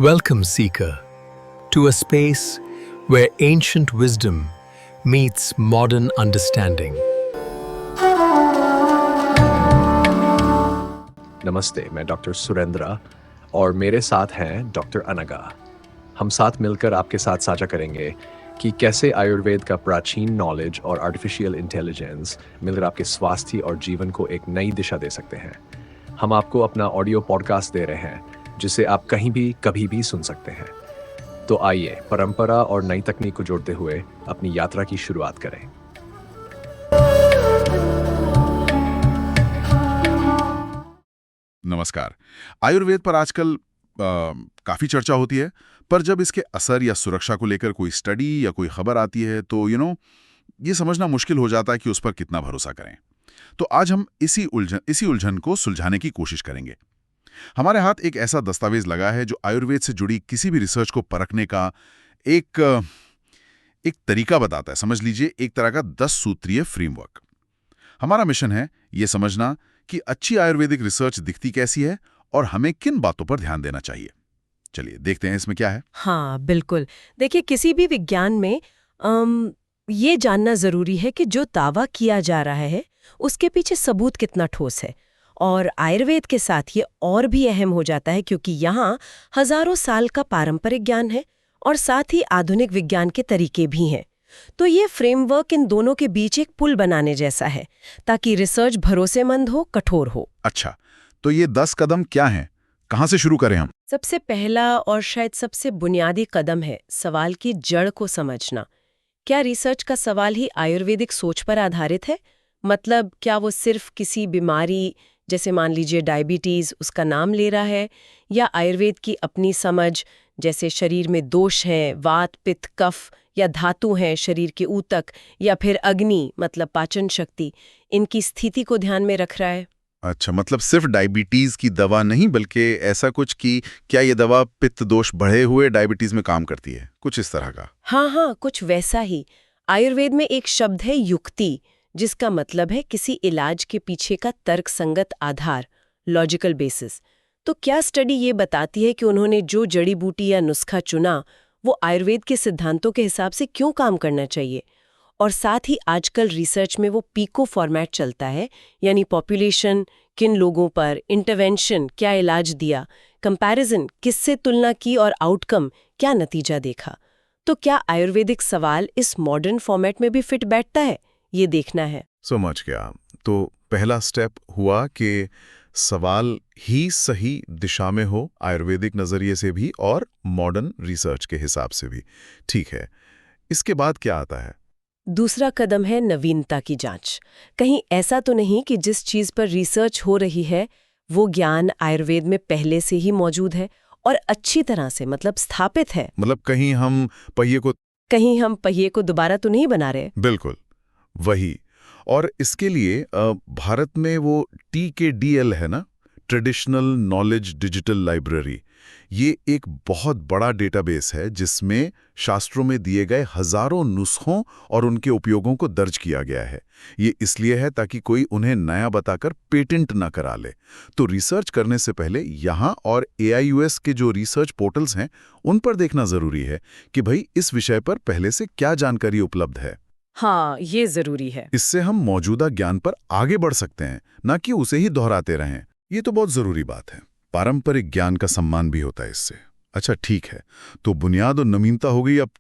Welcome, Seeker, to a space where ancient wisdom meets modern understanding. नमस्ते, मैं doctor Surendra और मेरे साथ हैं डॉक्टर अनगा। हम साथ मिलकर आपके साथ साझा करेंगे कि कैसे आयुर्वेद का प्राचीन नॉलेज और आर्टिफिशियल इंटेलिजेंस मिलकर आपके स्वास्थ्य और जीवन को एक नई दिशा दे सकते हैं। हम आपको अपना ऑडियो पॉडकास्ट दे रहे हैं जिसे आप कहीं भी कभी भी सुन सकते हैं। तो आइए परंपरा और नई तकनीक को जोड़ते हुए अपनी यात्रा की शुरुआत करें। नमस्कार। आयुर्वेद पर आजकल काफ़ी चर्चा होती है, पर जब इसके असर या सुरक्षा को लेकर कोई स्टडी या कोई खबर आती है तो ये समझना मुश्किल हो जाता है कि उस पर कितना भरोसा करें। तो आज हम इसी उलझन को सुलझाने की कोशिश करेंगे। हमारे हाथ एक ऐसा दस्तावेज लगा है जो आयुर्वेद से जुड़ी किसी भी रिसर्च को परखने का एक तरीका बताता है। समझ लीजिए, एक तरह का 10 सूत्रीय फ्रेमवर्क। हमारा मिशन है ये समझना कि अच्छी आयुर्वेदिक रिसर्च दिखती कैसी है और हमें किन बातों पर ध्यान देना चाहिए। चलिए देखते हैं इसमें क्या है। हाँ, बिल्कुल। देखिए, किसी भी विज्ञान में ये जानना जरूरी है कि जो दावा किया जा रहा है उसके पीछे सबूत कितना ठोस है। और आयुर्वेद के साथ ये और भी अहम हो जाता है क्योंकि यहाँ हजारों साल का पारंपरिक ज्ञान है और साथ ही आधुनिक विज्ञान के तरीके भी हैं। तो ये फ्रेमवर्क इन दोनों के बीच एक पुल बनाने जैसा है ताकि रिसर्च भरोसेमंद हो, कठोर हो। अच्छा, तो ये 10 कदम क्या हैं? कहाँ से शुरू करें हम? सबसे पहला और शायद सबसे बुनियादी कदम है सवाल की जड़ को समझना। क्या रिसर्च का सवाल ही आयुर्वेदिक सोच पर आधारित है? मतलब क्या वो सिर्फ किसी बीमारी जैसे मान लीजिए डायबिटीज उसका नाम ले रहा है, या आयुर्वेद की अपनी समझ जैसे शरीर में दोष हैं, वात पित्त कफ, या धातु हैं शरीर के ऊतक, या फिर अग्नि मतलब पाचन शक्ति, इनकी स्थिति को ध्यान में रख रहा है? अच्छा, मतलब सिर्फ डायबिटीज की दवा नहीं, बल्कि ऐसा कुछ कि क्या ये दवा पित्त दोष बढ़े हुए डायबिटीज में काम करती है, कुछ इस तरह का। हाँ, कुछ वैसा ही। आयुर्वेद में एक शब्द है युक्ति, जिसका मतलब है किसी इलाज के पीछे का तर्कसंगत आधार, लॉजिकल बेसिस। तो क्या स्टडी ये बताती है कि उन्होंने जो जड़ी बूटी या नुस्खा चुना वो आयुर्वेद के सिद्धांतों के हिसाब से क्यों काम करना चाहिए? और साथ ही आजकल रिसर्च में वो पीको फॉर्मेट चलता है, यानी पॉपुलेशन, किन लोगों पर, इंटरवेंशन, क्या इलाज दिया, कंपैरिजन, किससे तुलना की और आउटकम, क्या नतीजा देखा। तो क्या आयुर्वेदिक सवाल इस मॉडर्न फॉर्मेट में भी फिट बैठता है, ये देखना है। समझ गया। तो पहला स्टेप हुआ कि सवाल ही सही दिशा में हो, आयुर्वेदिक नजरिए से भी और मॉडर्न रिसर्च के हिसाब से भी। ठीक है, इसके बाद क्या आता है? दूसरा कदम है नवीनता की जांच। कहीं ऐसा तो नहीं कि जिस चीज पर रिसर्च हो रही है वो ज्ञान आयुर्वेद में पहले से ही मौजूद है और अच्छी तरह से मतलब स्थापित है। मतलब कहीं हम पहिए को दोबारा तो नहीं बना रहे। बिल्कुल वही। और इसके लिए भारत में वो TKDL है ना, ट्रेडिशनल नॉलेज डिजिटल लाइब्रेरी। ये एक बहुत बड़ा डेटाबेस है जिसमें शास्त्रों में दिए गए हजारों नुस्खों और उनके उपयोगों को दर्ज किया गया है। ये इसलिए है ताकि कोई उन्हें नया बताकर पेटेंट ना करा ले। तो रिसर्च करने से पहले यहाँ और AIUS के जो रिसर्च पोर्टल्स हैं उन पर देखना जरूरी है कि भाई इस विषय पर पहले से क्या जानकारी उपलब्ध है। हाँ, ये जरूरी है। इससे हम मौजूदा ज्ञान पर आगे बढ़ सकते हैं, ना कि उसे ही दोहराते रहें। ये तो बहुत जरूरी बात है। पारंपरिक ज्ञान का सम्मान भी होता है इससे। अच्छा ठीक है, तो बुनियाद और नवीनता हो गई। अब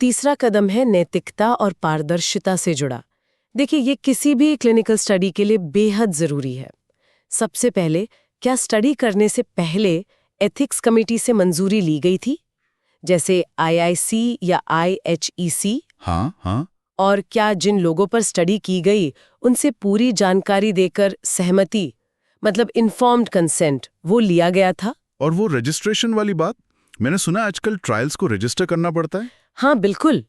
तीसरा कदम है नैतिकता और पारदर्शिता से जुड़ा। देखिए, ये किसी भी क्लिनिकल स्टडी के लिए बेहद जरूरी है। सबसे पहले, क्या स्टडी करने से पहले एथिक्स कमेटी से मंजूरी ली गई थी, जैसे IIC या IHEC? हाँ। और क्या जिन लोगों पर स्टडी की गई उनसे पूरी जानकारी देकर सहमति मतलब इन्फॉर्म्ड कंसेंट वो लिया गया था? और वो रजिस्ट्रेशन वाली बात, मैंने सुना आजकल ट्रायल्स को रजिस्टर करना पड़ता है। हाँ बिल्कुल।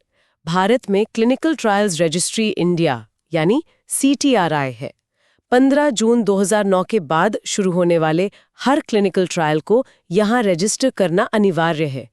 भारत में क्लिनिकल ट्रायल्स रजिस्ट्री इंडिया यानी CTRI है। 15 जून 2009 के बाद शुरू होने वाले हर क्लिनिकल ट्रायल को यहाँ रजिस्टर करना अनिवार्य है।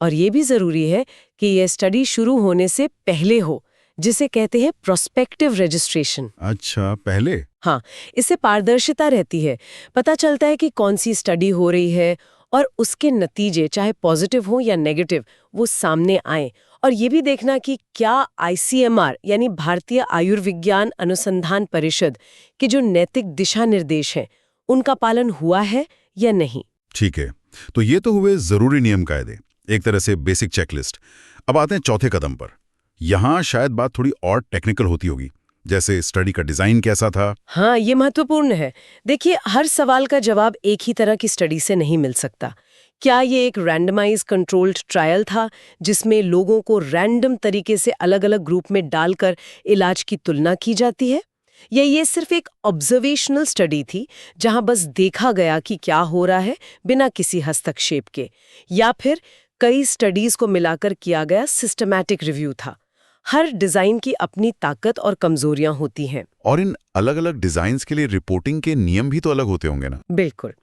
और ये भी जरूरी है कि यह स्टडी शुरू होने से पहले हो, जिसे कहते हैं प्रोस्पेक्टिव रजिस्ट्रेशन। अच्छा, पहले? हाँ, इससे पारदर्शिता रहती है। पता चलता है कि कौन सी स्टडी हो रही है और उसके नतीजे चाहे पॉजिटिव हो या नेगेटिव वो सामने आए, और ये भी देखना कि क्या ICMR यानी भारतीय आयुर्विज्ञान अनुसंधान परिषद के जो नैतिक दिशा निर्देश हैं उनका पालन हुआ है या नहीं। ठीक है, तो ये तो हुए जरूरी नियम कायदे, एक तरह से बेसिक चेकलिस्ट। अब आते हैं चौथे कदम पर। यहाँ शायद बात थोड़ी और टेक्निकल होती होगी, जैसे स्टडी का डिजाइन कैसा था। हाँ, ये महत्वपूर्ण है। देखिए, हर सवाल का जवाब एक ही तरह की स्टडी से नहीं मिल सकता। क्या ये एक रैंडमाइज कंट्रोल्ड ट्रायल था जिसमें लोगों को रैंडम तरीके से अलग-अलग ग्रुप में डालकर इलाज की तुलना की जाती है, या ये सिर्फ एक ऑब्जर्वेशनल स्टडी थी जहां बस देखा गया कि क्या हो रहा है बिना किसी हस्तक्षेप के, या फिर कई स्टडीज को मिलाकर किया गया सिस्टमैटिक रिव्यू था। हर डिजाइन की अपनी ताकत और कमजोरियां होती हैं। और इन अलग-अलग डिजाइन्स के लिए रिपोर्टिंग के नियम भी तो अलग होते होंगे ना? बिल्कुल।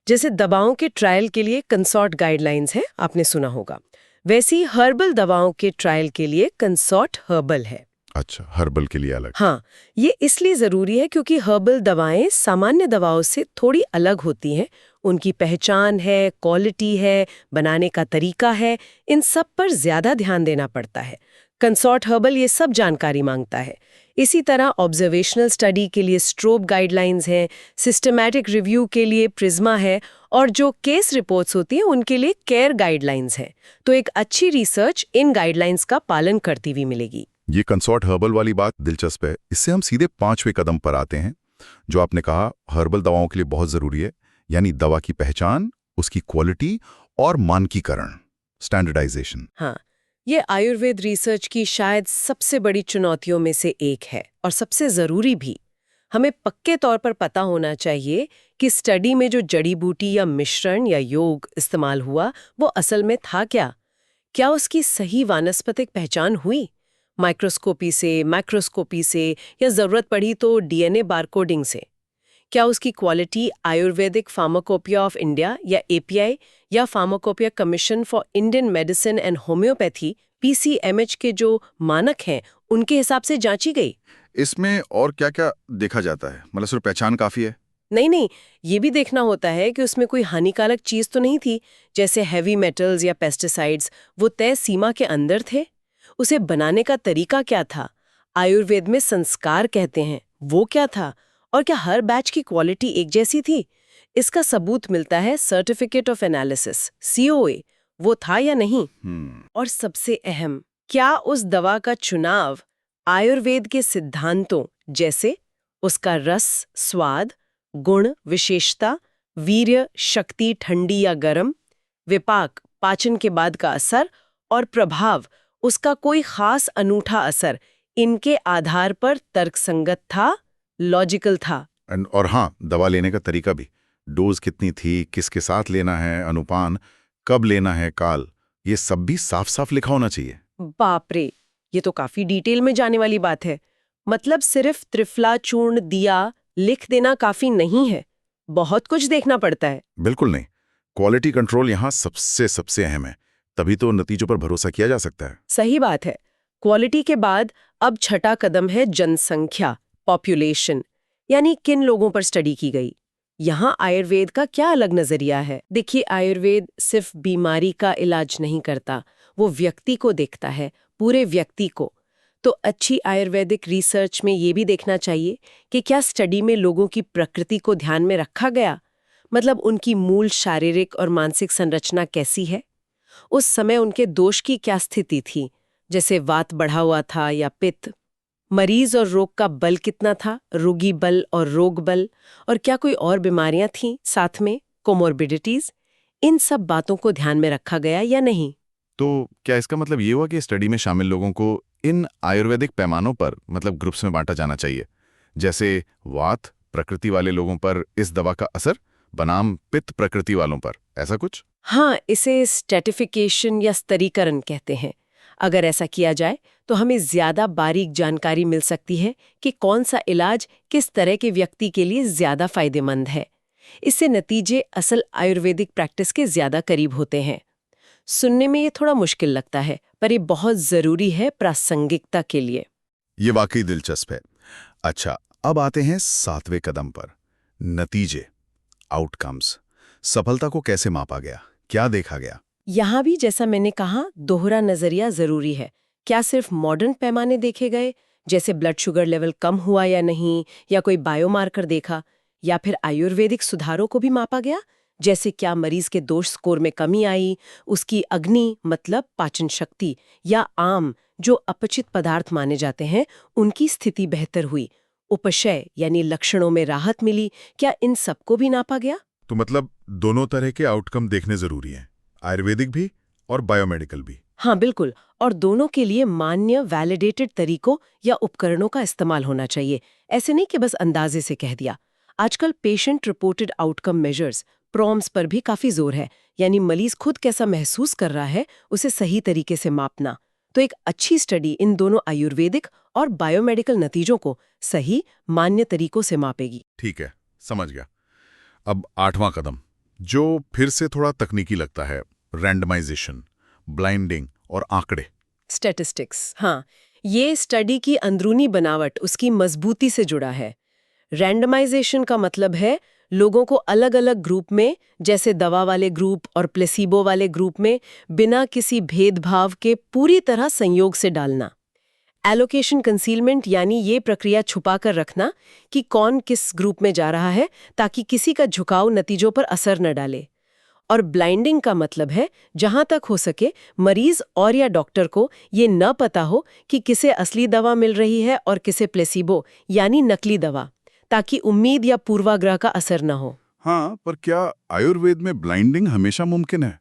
जैसे दवाओं के ट्रायल के लिए कंसॉर्ट गाइडलाइंस हैं, आपने सुना होगा। वैसे ही हर्बल दवाओं के ट्रायल के लिए कंसॉर्ट हर्बल है। अच्छा, हर्बल के लिए अलग। हाँ, ये इसलिए जरूरी है क्योंकि हर्बल दवाएं सामान्य दवाओं से थोड़ी अलग होती हैं। उनकी पहचान है, क्वालिटी है, बनाने का तरीका है, इन सब पर ज्यादा ध्यान देना पड़ता है। कंसॉर्ट हर्बल ये सब जानकारी मांगता है। इसी तरह ऑब्जर्वेशनल स्टडी के लिए स्ट्रोब गाइडलाइंस हैं, सिस्टमैटिक रिव्यू के लिए प्रिज्मा है, और जो केस रिपोर्ट्स होती हैं उनके लिए केयर गाइडलाइंस हैं। तो एक अच्छी रिसर्च इन गाइडलाइंस का पालन करती हुई मिलेगी। ये कंसॉर्ट हर्बल वाली बात दिलचस्प है। इससे हम सीधे 5वें कदम पर आते हैं, जो आपने कहा हर्बल दवाओं के लिए बहुत जरूरी है, यानी दवा की पहचान, उसकी क्वालिटी और मानकीकरण, स्टैंडर्डाइजेशन। हाँ, ये आयुर्वेद रिसर्च की शायद सबसे बड़ी चुनौतियों में से एक है, और सबसे जरूरी भी। हमें पक्के तौर पर पता होना चाहिए कि स्टडी में जो जड़ी बूटी या मिश्रण या योग इस्तेमाल हुआ वो असल में था क्या। क्या उसकी सही वानस्पतिक पहचान हुई माइक्रोस्कोपी से, माइक्रोस्कोपी से, या जरूरत पड़ी तो DNA बारकोडिंग से? क्या उसकी quality Ayurvedic pharmacopoeia of India या API या pharmacopoeia commission for Indian medicine and homeopathy PCMH के जो मानक हैं उनके हिसाब से जांची गई? इसमें और क्या-क्या देखा जाता है? मतलब सिर्फ पहचान काफी है? नहीं, ये भी देखना होता है कि उसमें कोई हानिकारक चीज तो नहीं थी, जैसे हैवी मेटल्स या पेस्टिसाइड्स। वो तय सीमा के अंदर थे? उसे बनाने का तरीका क्या था? आयुर्वेद में संस्कार कहते हैं, वो क्या था? और क्या हर बैच की क्वालिटी एक जैसी थी? इसका सबूत मिलता है सर्टिफिकेट ऑफ एनालिसिस COA, वो था या नहीं? और सबसे अहम, क्या उस दवा का चुनाव आयुर्वेद के सिद्धांतों जैसे उसका रस, स्वाद, गुण, विशेषता, वीर्य, शक्ति, ठंडी या गर्म, विपाक, पाचन के बाद का असर, और प्रभाव, उसका कोई खास अनूठा असर, इनके आधार पर तर्कसंगत था, लॉजिकल था? और हाँ, दवा लेने का तरीका भी, डोज कितनी थी, किसके साथ लेना है, अनुपान, कब लेना है, काल, ये सब भी साफ साफ लिखा होना चाहिए। बाप रे, ये तो काफी डिटेल में जाने वाली बात है। मतलब सिर्फ त्रिफला चूर्ण दिया लिख देना काफी नहीं है, बहुत कुछ देखना पड़ता है। बिल्कुल नहीं, क्वालिटी कंट्रोल यहाँ सबसे अहम है, तभी तो नतीजों पर भरोसा किया जा सकता है। सही बात है। क्वालिटी के बाद अब छठा कदम है जनसंख्या, पॉपुलेशन, यानी किन लोगों पर स्टडी की गई। यहाँ आयुर्वेद का क्या अलग नजरिया है? देखिए, आयुर्वेद सिर्फ बीमारी का इलाज नहीं करता, वो व्यक्ति को देखता है, पूरे व्यक्ति को। तो अच्छी आयुर्वेदिक रिसर्च में ये भी देखना चाहिए कि क्या स्टडी में लोगों की प्रकृति को ध्यान में रखा गया, मतलब उनकी मूल शारीरिक और मानसिक संरचना कैसी है, उस समय उनके दोष की क्या स्थिति थी, जैसे वात बढ़ा हुआ था या पित्त, मरीज और रोग का बल कितना था, रोगी बल और रोग बल, और क्या कोई और बीमारियां थीं साथ में, कोमोर्बिडिटीज, इन सब बातों को ध्यान में रखा गया या नहीं। तो क्या इसका मतलब ये हुआ कि स्टडी में शामिल लोगों को इन आयुर्वेदिक पैमानों पर, मतलब ग्रुप्स में बांटा जाना चाहिए, जैसे वात प्रकृति वाले लोगों पर इस दवा का असर बनाम पित्त प्रकृति वालों पर, ऐसा कुछ? हाँ, इसे स्ट्रेटिफिकेशन या स्तरीकरण कहते हैं। अगर ऐसा किया जाए तो हमें ज्यादा बारीक जानकारी मिल सकती है कि कौन सा इलाज किस तरह के व्यक्ति के लिए ज्यादा फायदेमंद है। इससे नतीजे असल आयुर्वेदिक प्रैक्टिस के ज्यादा करीब होते हैं। सुनने में ये थोड़ा मुश्किल लगता है, पर ये बहुत जरूरी है प्रासंगिकता के लिए। ये वाकई दिलचस्प है। अच्छा, अब आते हैं 7वें कदम पर, नतीजे, आउटकम्स। सफलता को कैसे मापा गया, क्या देखा गया? यहाँ भी जैसा मैंने कहा, दोहरा नजरिया जरूरी है। क्या सिर्फ मॉडर्न पैमाने देखे गए, जैसे ब्लड शुगर लेवल कम हुआ या नहीं, या कोई बायोमार्कर देखा, या फिर आयुर्वेदिक सुधारों को भी मापा गया, जैसे क्या मरीज के दोष स्कोर में कमी आई, उसकी अग्नि मतलब पाचन शक्ति या आम जो अपचित पदार्थ माने जाते हैं उनकी स्थिति बेहतर हुई, उपशय यानी लक्षणों में राहत मिली, क्या इन सबको भी नापा गया? तो मतलब दोनों तरह के आउटकम देखने जरूरी हैं, आयुर्वेदिक भी और बायोमेडिकल भी। हाँ बिल्कुल, और दोनों के लिए मान्य वैलिडेटेड तरीकों या उपकरणों का इस्तेमाल होना चाहिए। ऐसे नहीं कि बस अंदाजे से कह दिया। आजकल patient reported outcome measures proms पर भी काफी जोर है, यानी मरीज खुद कैसा महसूस कर रहा है उसे सही तरीके से मापना। तो एक अच्छी स्टडी इन दोनों आयुर्वेदिक और बायोमेडिकल नतीजों को सही मान्य तरीकों से मापेगी। ठीक है, समझ गया। अब 8वां कदम, जो फिर से थोड़ा तकनीकी लगता है, रैंडमाइजेशन, ब्लाइंडिंग और आंकड़े। स्टैटिस्टिक्स, हाँ, ये स्टडी की अंदरूनी बनावट उसकी मजबूती से जुड़ा है। रैंडमाइजेशन का मतलब है लोगों को अलग अलग ग्रुप में, जैसे दवा वाले ग्रुप और प्लेसिबो वाले ग्रुप में, बिना किसी भेदभाव के पूरी तरह संयोग से डालना। एलोकेशन कंसीलमेंट यानी ये प्रक्रिया छुपा कर रखना कि कौन किस ग्रुप में जा रहा है, ताकि किसी का झुकाव नतीजों पर असर न डाले। और ब्लाइंडिंग का मतलब है जहां तक हो सके मरीज और या डॉक्टर को ये न पता हो कि किसे असली दवा मिल रही है और किसे प्लेसिबो यानी नकली दवा, ताकि उम्मीद या पूर्वाग्रह का असर न हो। हाँ, पर क्या आयुर्वेद में ब्लाइंडिंग हमेशा मुमकिन है?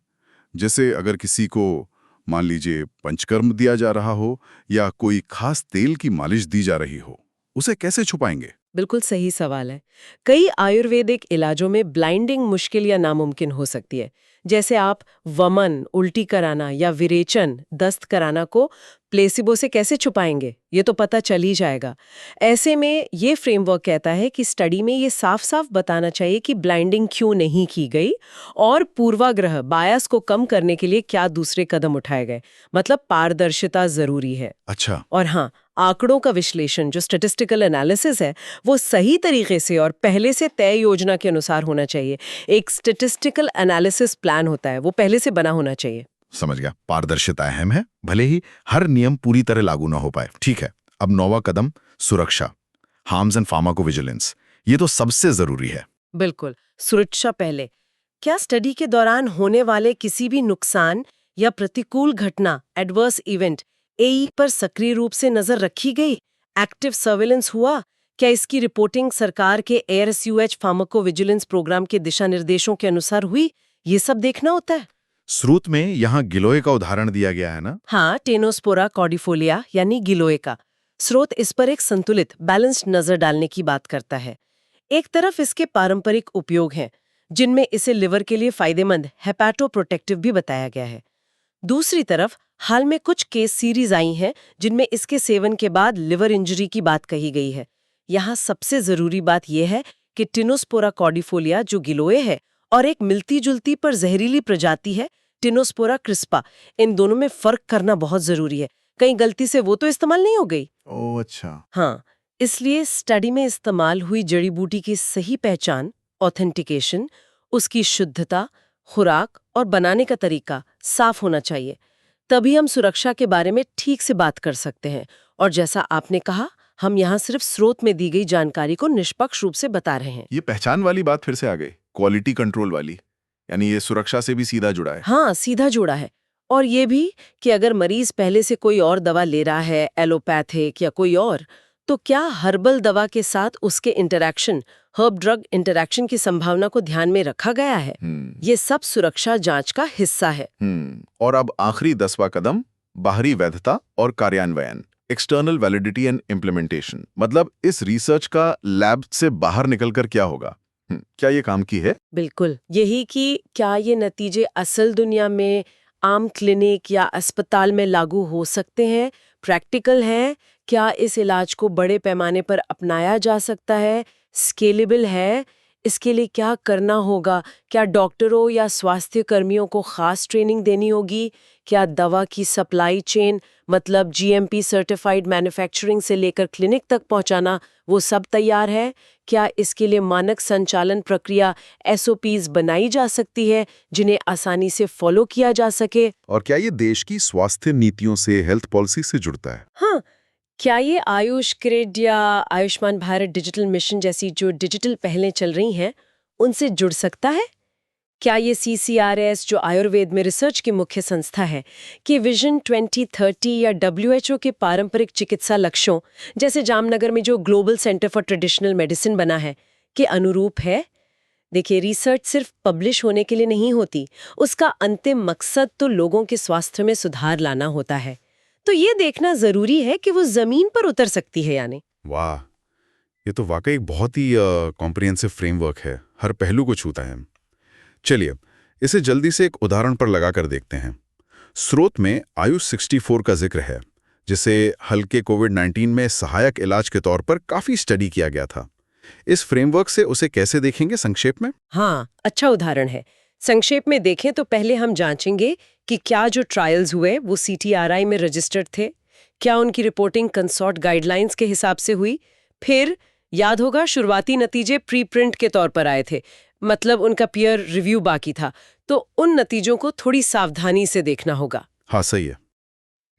जैसे अगर किसी को मान लीजिए पंचकर्म दिया जा रहा हो या कोई खास तेल की मालिश दी जा रही हो, उसे कैसे छुपाएंगे? बिल्कुल सही सवाल है। कई आयुर्वेदिक इलाजों में ब्लाइंडिंग मुश्किल या नामुमकिन हो सकती है। जैसे आप वमन, उल्टी कराना या विरेचन, दस्त कराना को प्लेसिबो से कैसे छुपाएंगे? ये तो पता चल ही जाएगा। ऐसे में ये फ्रेमवर्क कहता है कि स्टडी में ये साफ साफ बताना चाहिए कि ब्लाइंडिंग क्यों नहीं की गई और पूर्वाग्रह बायस को कम करने के लिए क्या दूसरे कदम उठाए गए। मतलब पारदर्शिता जरूरी है। अच्छा। और हाँ, आंकड़ों का विश्लेषण जो स्टैटिस्टिकल एनालिसिस है वो सही तरीके से और पहले से तय योजना के अनुसार होना चाहिए। एक स्टैटिस्टिकल एनालिसिस प्लान होता है, वो पहले से बना होना चाहिए। समझ गया, पारदर्शिता अहम है, भले ही हर नियम पूरी तरह लागू ना हो पाए। ठीक है, अब 9वां कदम, सुरक्षा, हार्म्स एंड फार्माकोविजिलेंस। ये तो सबसे जरूरी है। बिल्कुल, सुरक्षा पहले। क्या स्टडी के दौरान होने वाले किसी भी नुकसान या प्रतिकूल घटना, एडवर्स इवेंट, एई पर सक्रिय रूप से नजर रखी गई? एक्टिव सर्वेलेंस हुआ? क्या इसकी रिपोर्टिंग सरकार के ARSUH फार्माकोविजिलेंस प्रोग्राम के दिशा निर्देशों के अनुसार हुई? ये सब देखना होता है। स्रोत में यहाँ गिलोय का उदाहरण दिया गया है ना? हाँ, टेनोस्पोरा कॉर्डिफोलिया यानी गिलोय का। स्रोत इस पर एक संतुलित, बैलेंस्ड नजर डालने की बात करता है। एक तरफ इसके पारंपरिक उपयोग हैं, जिनमें इसे लिवर के लिए फायदेमंद हेपाटोप्रोटेक्टिव भी बताया गया है। दूसरी तरफ हाल में कुछ केस सीरीज आई हैं जिनमें इसके सेवन के बाद लिवर इंजरी की बात कही गई है। यहाँ सबसे जरूरी बात यह है कि टेनोस्पोरा कॉर्डिफोलिया जो गिलोय है और एक मिलती जुलती पर जहरीली प्रजाति है टेनोस्पोरा क्रिस्पा, इन दोनों में फर्क करना बहुत जरूरी है। कहीं गलती से वो तो इस्तेमाल नहीं हो गई। ओह अच्छा। हाँ, इसलिए स्टडी में इस्तेमाल हुई जड़ी बूटी की सही पहचान, ऑथेंटिकेशन, उसकी शुद्धता, खुराक और बनाने का तरीका साफ होना चाहिए। तभी हम सुरक्षा के बारे में ठीक से बात कर सकते हैं। और जैसा आपने कहा, हम यहाँ सिर्फ स्रोत में दी गई जानकारी को निष्पक्ष रूप से बता रहे हैं। ये पहचान वाली बात फिर से आ गई, क्वालिटी कंट्रोल वाली, यानी ये सुरक्षा से भी सीधा जुड़ा है। हाँ, सीधा जुड़ा है। और ये भी कि अगर मरीज पहले से कोई और दवा ले रहा है, एलोपैथिक या कोई और, तो क्या हर्बल दवा के साथ उसके इंटरैक्शन, हर्ब ड्रग इंटरैक्शन की संभावना को ध्यान में रखा गया है। ये सब सुरक्षा जांच का हिस्सा है। और अब आखिरी 10वां कदम, बाहरी वैधता और कार्यान्वयन, एक्सटर्नल वैलिडिटी एंड इम्प्लीमेंटेशन। मतलब इस रिसर्च का लैब से बाहर निकलकर क्या होगा? क्या ये काम की है? बिल्कुल, यही कि क्या ये नतीजे असल दुनिया में आम क्लिनिक या अस्पताल में लागू हो सकते हैं, प्रैक्टिकल हैं? क्या इस इलाज को बड़े पैमाने पर अपनाया जा सकता है, स्केलेबल है? इसके लिए क्या करना होगा? क्या डॉक्टरों या स्वास्थ्य कर्मियों को खास ट्रेनिंग देनी होगी? क्या दवा की सप्लाई चेन मतलब जीएमपी सर्टिफाइड मैन्युफैक्चरिंग से लेकर क्लिनिक तक पहुंचाना वो सब तैयार है? क्या इसके लिए मानक संचालन प्रक्रिया एसओपीज बनाई जा सकती है जिन्हें आसानी से फॉलो किया जा सके? और क्या ये देश की स्वास्थ्य नीतियों से, हेल्थ पॉलिसी से जुड़ता है? हाँ, क्या ये आयुष ग्रिड या आयुष्मान भारत डिजिटल मिशन जैसी जो डिजिटल पहलें चल रही हैं उनसे जुड़ सकता है? क्या ये CCRS जो आयुर्वेद में रिसर्च की मुख्य संस्था है कि विजन 2030 या WHO के पारंपरिक चिकित्सा लक्ष्यों जैसे जामनगर में जो global centre for traditional medicine बना है के अनुरूप है? देखिए, रिसर्च सिर्फ पब्लिश होने के लिए नहीं होती, उसका अंतिम मकसद तो लोगों के स्वास्थ्य में सुधार लाना होता है। तो ये देखना जरूरी है कि वो जमीन पर उतर सकती है या नहीं। वाह, ये तो वाकई एक बहुत ही कॉम्प्रिहेंसिव फ्रेमवर्क है, हर पहलू को छूता है। चलिए, इसे जल्दी से एक उदाहरण पर लगाकर देखते हैं। स्रोत में आयुष 64 का जिक्र है, जिसे हल्के कोविड-19 में सहायक इलाज के तौर पर काफी स्टडी किया गया था। इस फ्रेमवर्क से उसे कैसे देखेंगे संक्षेप में? हाँ, अच्छा उदाहरण है। संक्षेप में देखें तो पहले हम जांचेंगे कि क्या जो ट्रायल्स हुए वो CTRI में रजिस्टर्ड थे, क्या उनकी रिपोर्टिंग कंसॉर्ट गाइडलाइंस के हिसाब से हुई। फिर याद होगा शुरुआती नतीजे प्री प्रिंट के तौर पर आए थे, मतलब उनका पीयर रिव्यू बाकी था, तो उन नतीजों को थोड़ी सावधानी से देखना होगा। हाँ, सही है।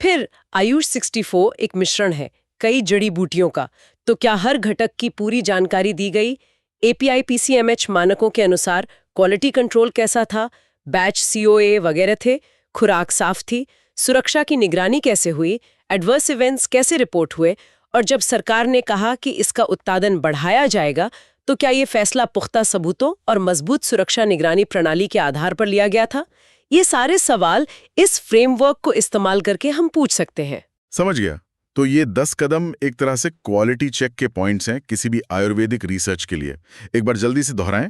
फिर आयुष 64 एक मिश्रण है कई जड़ी बूटियों का, तो क्या हर घटक की पूरी जानकारी दी गई? API PCMH मानकों के अनुसार क्वालिटी कंट्रोल कैसा था? बैच COA वगैरह थे? खुराक साफ थी? सुरक्षा की निगरानी कैसे हुई? एडवर्स इवेंट्स कैसे रिपोर्ट हुए? और जब सरकार ने कहा कि इसका उत्पादन बढ़ाया जाएगा, तो क्या ये फैसला पुख्ता सबूतों और मजबूत सुरक्षा निगरानी प्रणाली के आधार पर लिया गया था? ये सारे सवाल इस फ्रेमवर्क को इस्तेमाल करके हम पूछ सकते हैं। समझ गया। तो ये 10 कदम एक तरह से क्वालिटी चेक के पॉइंट्स हैं किसी भी आयुर्वेदिक रिसर्च के लिए। एक बार जल्दी से दोहराएं।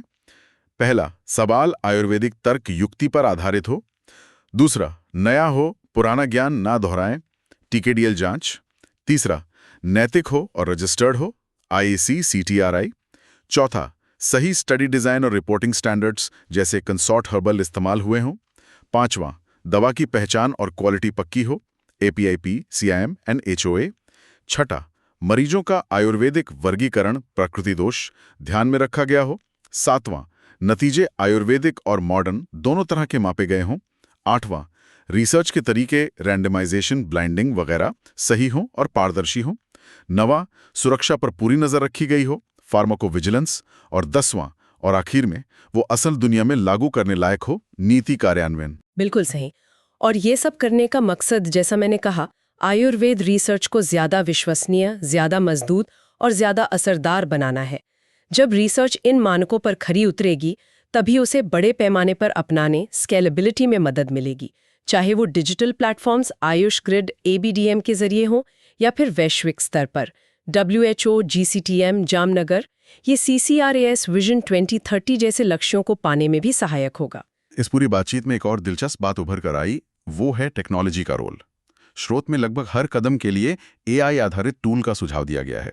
पहला, सवाल आयुर्वेदिक तर्क युक्ति पर आधारित हो। दूसरा, नया हो, पुराना ज्ञान ना दोहराएं, TKDL जांच। तीसरा, नैतिक हो और रजिस्टर्ड हो, IAC CTRI। चौथा, सही स्टडी डिजाइन और रिपोर्टिंग स्टैंडर्ड्स जैसे कंसॉर्ट हर्बल इस्तेमाल हुए हों। पांचवां, दवा की पहचान और क्वालिटी पक्की हो, APIP CIM and HOA। छठा, मरीजों का आयुर्वेदिक वर्गीकरण प्रकृति दोष ध्यान में रखा गया हो। सातवां, नतीजे आयुर्वेदिक और मॉडर्न दोनों तरह के मापे गए हों। आठवां, रिसर्च के तरीके रैंडमाइजेशन, ब्लाइंडिंग वगैरह सही हों और पारदर्शी हों। नवां, सुरक्षा पर पूरी नजर रखी गई हो, फार्माकोविजिलेंस। और 10वां और आखिर में, वो असल दुनिया में लागू करने लायक हो, नीति कार्यान्वयन। बिल्कुल सही। और ये सब करने का मकसद, जैसा मैंने कहा, आयुर्वेद रिसर्च को ज्यादा विश्वसनीय, ज्यादा मजबूत और ज्यादा असरदार बनाना है। जब रिसर्च इन मानकों पर खरी उतरेगी, तभी उसे बड़े पैमाने पर अपनाने, स्केलेबिलिटी में मदद मिलेगी, चाहे वो digital platforms Ayush grid ABDM के जरिए हों या फिर वैश्विक स्तर पर WHO, GCTM, जामनगर, ये CCRAS विजन 2030 जैसे लक्ष्यों को पाने में भी सहायक होगा। इस पूरी बातचीत में एक और दिलचस्प बात उभर कर आई, वो है टेक्नोलॉजी का रोल। स्रोत में लगभग हर कदम के लिए AI आधारित टूल का सुझाव दिया गया है।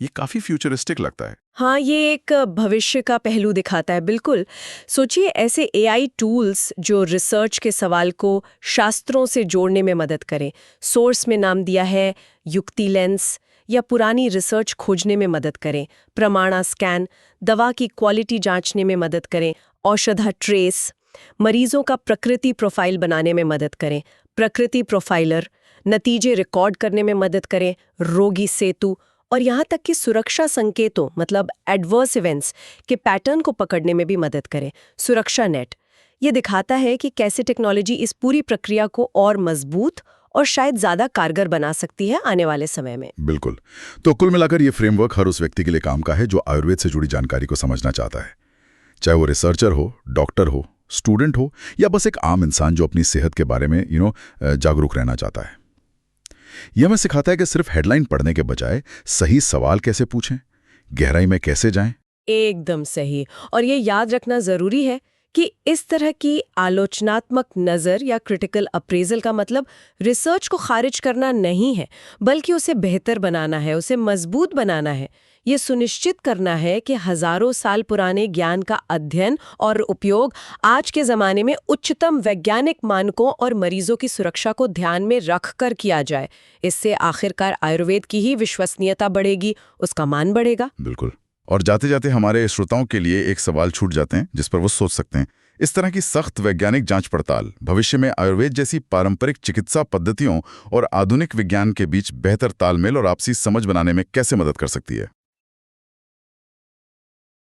ये काफी फ्यूचरिस्टिक लगता है। हाँ, ये एक भविष्य का पहलू दिखाता है। बिल्कुल, सोचिए ऐसे AI टूल्स जो रिसर्च के सवाल को शास्त्रों से जोड़ने में मदद करें, सोर्स में नाम दिया है युक्ति लेंस, या पुरानी रिसर्च खोजने में मदद करें, प्रमाणा स्कैन, दवा की क्वालिटी जांचने में मदद करें, औषधा ट्रेस, मरीजों का प्रकृति प्रोफाइल बनाने में मदद करें, प्रकृति प्रोफाइलर, नतीजे रिकॉर्ड करने में मदद करें, रोगी सेतु, और यहाँ तक कि सुरक्षा संकेतों मतलब एडवर्स इवेंट्स के पैटर्न को पकड़ने में भी मदद करें, सुरक्षा नेट। ये दिखाता है कि कैसे टेक्नोलॉजी इस पूरी प्रक्रिया को और मजबूत और शायद ज्यादा कारगर बना सकती है आने वाले समय में। बिल्कुल। तो कुल मिलाकर ये फ्रेमवर्क हर उस व्यक्ति के लिए काम का है जो आयुर्वेद से जुड़ी जानकारी को समझना चाहता है, चाहे वो रिसर्चर हो, डॉक्टर हो, स्टूडेंट हो या बस एक आम इंसान जो अपनी सेहत के बारे में जागरूक रहना चाहता है। यह हमें सिखाता है कि सिर्फ हेडलाइन पढ़ने के बजाय सही सवाल कैसे पूछें, गहराई में कैसे जाएं। एकदम सही। और ये याद रखना जरूरी है कि इस तरह की आलोचनात्मक नज़र या क्रिटिकल अप्रेजल का मतलब रिसर्च को खारिज करना नहीं है, बल्कि उसे बेहतर बनाना है, उसे मजबूत बनाना है। ये सुनिश्चित करना है कि हजारों साल पुराने ज्ञान का अध्ययन और उपयोग आज के ज़माने में उच्चतम वैज्ञानिक मानकों और मरीजों की सुरक्षा को ध्यान में रखकर किया जाए। इससे आखिरकार आयुर्वेद की ही विश्वसनीयता बढ़ेगी, उसका मान बढ़ेगा। बिल्कुल। और जाते जाते हमारे श्रोताओं के लिए एक सवाल छूट जाते हैं जिस पर वो सोच सकते हैं। इस तरह की सख्त वैज्ञानिक जांच पड़ताल भविष्य में आयुर्वेद जैसी पारंपरिक चिकित्सा पद्धतियों और आधुनिक विज्ञान के बीच बेहतर तालमेल और आपसी समझ बनाने में कैसे मदद कर सकती है?